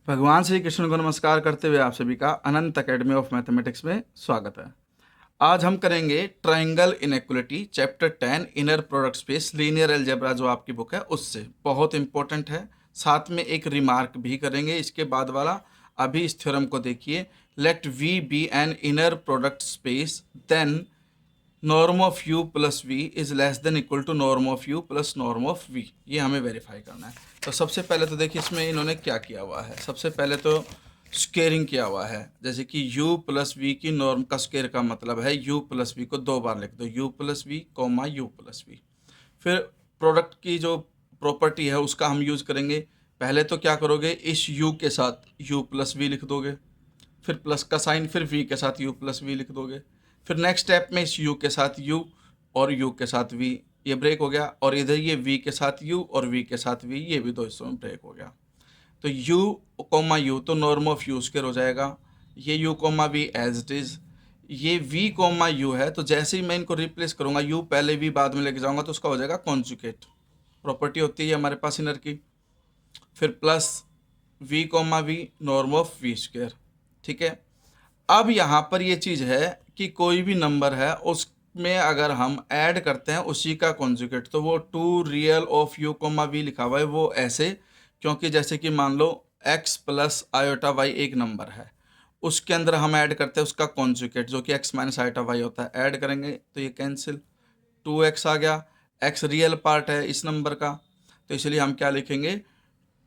भगवान श्री कृष्ण को नमस्कार करते हुए आप सभी का अनंत एकेडमी ऑफ मैथमेटिक्स में स्वागत है। आज हम करेंगे triangle inequality chapter 10 inner product space linear algebra जो आपकी बुक है उससे बहुत इंपॉर्टेंट है। साथ में एक रिमार्क भी करेंगे इसके बाद वाला। अभी इस थ्योरम को देखिए, let v be an inner product space then norm of u plus v is less than equal to norm of u plus norm of v. ये हमें वेरीफाई करना है। तो सबसे पहले तो देखिए इसमें इन्होंने क्या किया हुआ है। सबसे पहले तो स्केयरिंग किया हुआ है, जैसे कि u प्लस वी की नॉर्म का स्केयर का मतलब है u प्लस वी को दो बार लिख दो, u plus v comma u plus v. फिर प्रोडक्ट की जो प्रॉपर्टी है उसका हम यूज़ करेंगे। पहले तो क्या करोगे, इस u के साथ u प्लस वी लिख दोगे, फिर प्लस का साइन, फिर v के साथ u प्लस वी लिख दोगे। फिर नेक्स्ट स्टेप में इस u के साथ u और u के साथ v, ये ब्रेक हो गया। और इधर ये v के साथ u और v के साथ v, ये भी दो हिस्सों में ब्रेक हो गया। तो u कोमा u तो नॉर्म ऑफ यू स्क्वायर हो जाएगा। ये u comma v as it is. ये v कोमा u है, तो जैसे ही मैं इनको रिप्लेस करूँगा, u पहले v बाद में लेके जाऊँगा तो उसका हो जाएगा कॉन्जुगेट। प्रॉपर्टी होती है हमारे पास इनर की। फिर plus v comma v norm of v square. ठीक है। अब यहाँ पर ये चीज़ है कि कोई भी नंबर है उसमें अगर हम ऐड करते हैं उसी का कॉन्जुगेट, तो वो two real of u comma v लिखा हुआ है वो ऐसे, क्योंकि जैसे कि मान लो x प्लस आयोटा वाई एक नंबर है, उसके अंदर हम ऐड करते हैं उसका कॉन्जुगेट जो कि x माइनस आयोटा वाई होता है। ऐड करेंगे तो ये कैंसिल, 2x आ गया। x रियल पार्ट है इस नंबर का, तो इसलिए हम क्या लिखेंगे,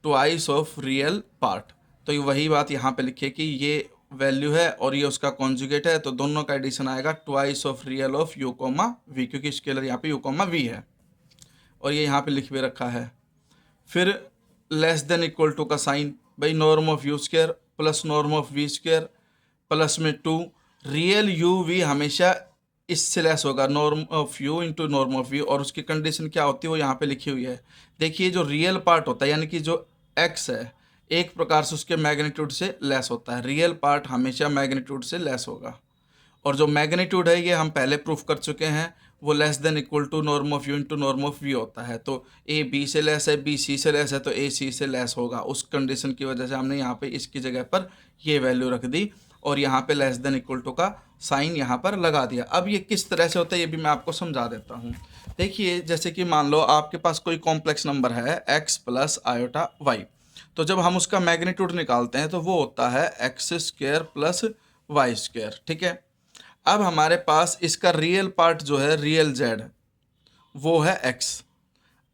ट्वाइस ऑफ रियल पार्ट। तो ये वही बात यहाँ पे लिखिए कि ये वैल्यू है और ये उसका कॉन्जुगेट है, तो दोनों का एडिशन आएगा twice of real of u comma v, क्योंकि स्केलर यहाँ पे यू कोमा वी है और ये यहाँ पे लिख भी रखा है। फिर लेस देन इक्वल टू का साइन, भाई norm of u square plus norm of v square plus में 2 रियल यू वी हमेशा इससे लेस होगा, norm of u into norm of v. और उसकी कंडीशन क्या होती है वो यहाँ पे लिखी हुई है। देखिए जो रियल पार्ट होता है यानी कि जो x है एक प्रकार से उसके मैग्नीट्यूड से लेस होता है। रियल पार्ट हमेशा मैग्नीट्यूड से लेस होगा, और जो मैग्नीट्यूड है ये हम पहले प्रूफ कर चुके हैं, वो less than equal to norm of u into norm of v होता है। तो ए बी से लेस है, बी सी से लेस है, तो ए सी से लेस होगा। उस कंडीशन की वजह से हमने यहाँ पे इसकी जगह पर ये वैल्यू रख दी और यहाँ पे लेस देन इक्वल टू का साइन यहाँ पर लगा दिया। अब ये किस तरह से होता है ये भी मैं आपको समझा देता हूँ। देखिए जैसे कि मान लो आपके पास कोई कॉम्प्लेक्स नंबर है x प्लस आयोटा वाई, तो जब हम उसका मैग्नीट्यूड निकालते हैं तो वो होता है x square plus y square. ठीक है। अब हमारे पास इसका रियल पार्ट जो है रियल जेड वो है x।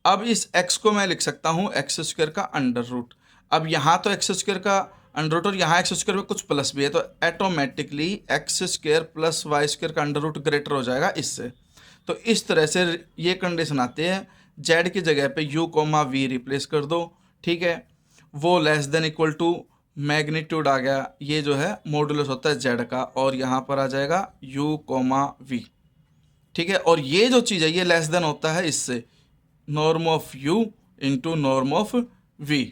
अब इस x को मैं लिख सकता हूँ एक्स स्क्वायर का अंडर रूट। अब यहाँ तो एक्स स्क्वायर का अंडर रूट और यहाँ एक्स स्क्वायर में कुछ प्लस भी है, तो automatically x square plus y square का अंडर रूट ग्रेटर हो जाएगा इससे। तो इस तरह से ये कंडीशन आती है, जेड की जगह पे u कोमा वी रिप्लेस कर दो। ठीक है। वो less than equal to magnitude आ गया, ये जो है मॉडुलस होता है जेड का, और यहाँ पर आ जाएगा u कोमा वी। ठीक है। और ये जो चीज़ है ये लेस देन होता है इससे, norm of u into norm of v।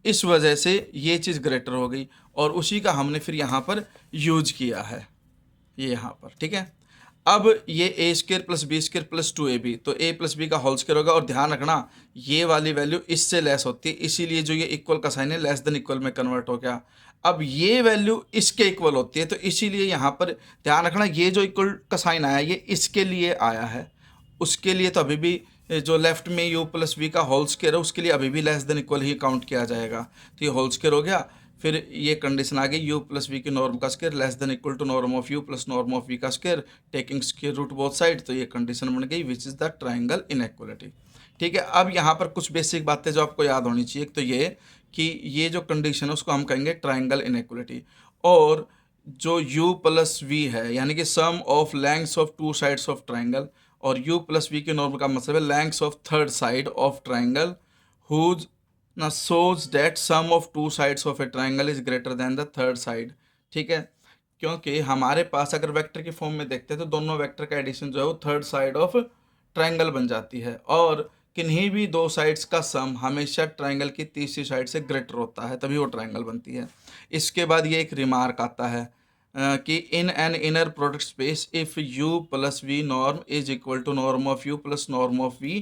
इस वजह से ये चीज़ ग्रेटर हो गई और उसी का हमने फिर यहाँ पर यूज किया है ये यहाँ पर। ठीक है। अब ये a square plus b square plus 2ab, तो a प्लस बी का होल स्क्र होगा। और ध्यान रखना ये वाली वैल्यू इससे लेस होती है, इसीलिए जो ये इक्वल का साइन है लेस देन इक्वल में कन्वर्ट हो गया। अब ये वैल्यू इसके इक्वल होती है, तो इसीलिए यहाँ पर ध्यान रखना ये जो इक्वल का साइन आया ये इसके लिए आया है, उसके लिए तो अभी भी जो लेफ्ट में u प्लस वी का होल स्क्र है उसके लिए अभी भी लेस देन इक्वल ही काउंट किया जाएगा। तो ये होल स्क्र हो गया। फिर ये कंडीशन आ गई u प्लस वी की नॉर्म का square less than equal to norm of u plus norm of v का square taking square root both side, तो ये कंडीशन बन गई which is the triangle inequality. ठीक है। अब यहाँ पर कुछ बेसिक बातें जो आपको याद होनी चाहिए, तो ये कि ये जो कंडीशन है उसको हम कहेंगे ट्रायंगल इनइक्वालिटी। और जो u प्लस वी है यानी कि sum of lengths of two sides of triangle, और u प्लस वी के नॉर्म का मतलब है lengths of third side of triangle हुज ना shows that sum of two sides of a triangle is greater than the third side। ठीक है। क्योंकि हमारे पास अगर वेक्टर के फॉर्म में देखते हैं तो दोनों वेक्टर का एडिशन जो है वो थर्ड साइड ऑफ ट्रायंगल बन जाती है, और किन्हीं भी दो साइड्स का सम हमेशा ट्रायंगल की तीसरी साइड से ग्रेटर होता है, तभी वो ट्रायंगल बनती है। इसके बाद ये एक रिमार्क आता है कि in an inner product space if u plus v norm is equal to norm of u plus norm of v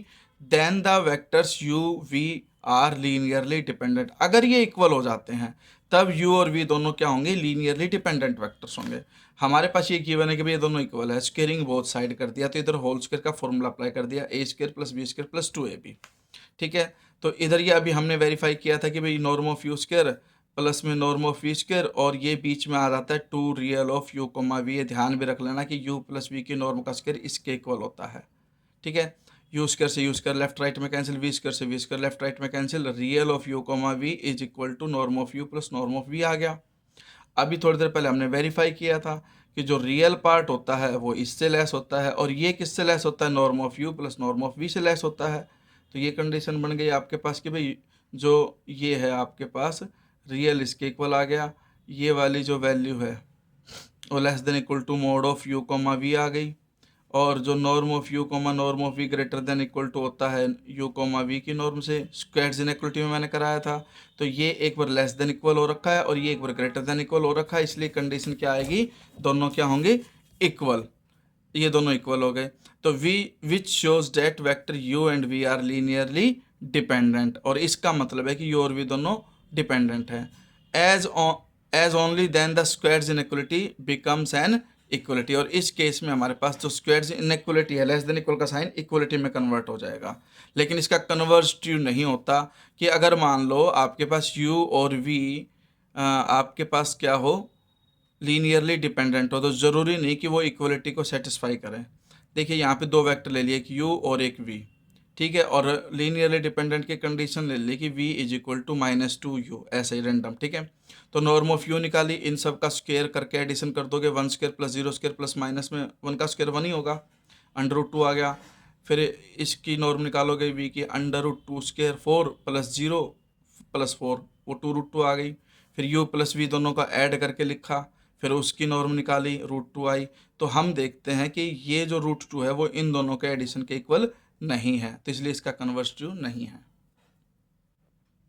then the vectors u v are linearly dependent. अगर ये इक्वल हो जाते हैं तब u और v दोनों क्या होंगे, लीनियरली डिपेंडेंट वेक्टर्स होंगे। हमारे पास ये गिवन है कि भाई ये दोनों इक्वल है, स्क्वेयरिंग बोथ साइड कर दिया, तो इधर होल स्क्वायर का फॉर्मूला अप्लाई कर दिया, a square plus b square plus 2ab। ठीक है, तो इधर ये अभी हमने वेरीफाई किया था कि भाई norm of u square plus में नॉर्म ऑफ वी स्क्वायर, और ये बीच में आ जाता है 2 real of u comma v. ये ध्यान भी रख लेना कि u प्लस वी की नॉर्म का स्क्वायर इसके इक्वल होता है। ठीक है, यू स्क्वायर से यू स्क्वायर लेफ्ट राइट में कैंसिल, वी स्क्वायर से वी स्क्वायर लेफ्ट राइट में cancel, real of u comma v is equal to norm of u plus norm of v आ गया। अभी थोड़ी देर पहले हमने वेरीफाई किया था कि जो रियल पार्ट होता है वो इससे लेस होता है, और ये किससे लेस होता है, norm of u plus norm of v से लेस होता है। तो ये कंडीशन बन गई आपके पास कि भाई जो ये है आपके पास रियल इसके इक्वल आ गया, ये वाली जो वैल्यू है वो less than equal to mod of u comma v आ गई, और जो norm of u comma norm of v greater than equal to होता है यू कोमा वी की नॉर्म से। स्क्वायर्स इनइक्वलिटी में मैंने कराया था, तो ये एक बार लेस देन इक्वल हो रखा है और ये एक बार ग्रेटर देन इक्वल हो रखा है, इसलिए कंडीशन क्या आएगी, दोनों क्या होंगे, इक्वल। ये दोनों इक्वल हो गए, तो v which shows that vector u and v are linearly dependent, और इसका मतलब है कि यू और वी दोनों डिपेंडेंट है। As only then the squares inequality becomes an equality, और इस केस में हमारे पास जो स्क्वायर्स इनइक्वलिटी है लेस देन इक्वल का साइन इक्वलिटी में कन्वर्ट हो जाएगा। लेकिन इसका कन्वर्टिव नहीं होता कि अगर मान लो आपके पास u और v आपके पास क्या हो, लीनियरली डिपेंडेंट हो, तो ज़रूरी नहीं कि वो इक्वलिटी को सेटिस्फाई करें। देखिए यहाँ पे दो वेक्टर ले लिए, एक u और एक v, ठीक है, और लीनियरली डिपेंडेंट की कंडीशन ले ली कि v is equal to -2u, ऐसे ही रेंडम। ठीक है, तो नॉर्म ऑफ u निकाली, इन सब का स्क्वायर करके एडिशन कर दोगे, 1 square plus 0 square plus minus में 1 का स्क्वायर 1 ही होगा, √2 आ गया। फिर इसकी नॉर्म निकालोगे v की, √2 स्क्वायर 4 प्लस 0 प्लस 4, वो 2√2 आ गई। फिर u प्लस v दोनों का ऐड करके लिखा, फिर उसकी नॉर्म निकाली, √2 आई। तो हम देखते हैं कि ये जो √2 है वो इन दोनों के एडिशन के इक्वल नहीं है, तो इसलिए इसका कन्वर्टिव नहीं है।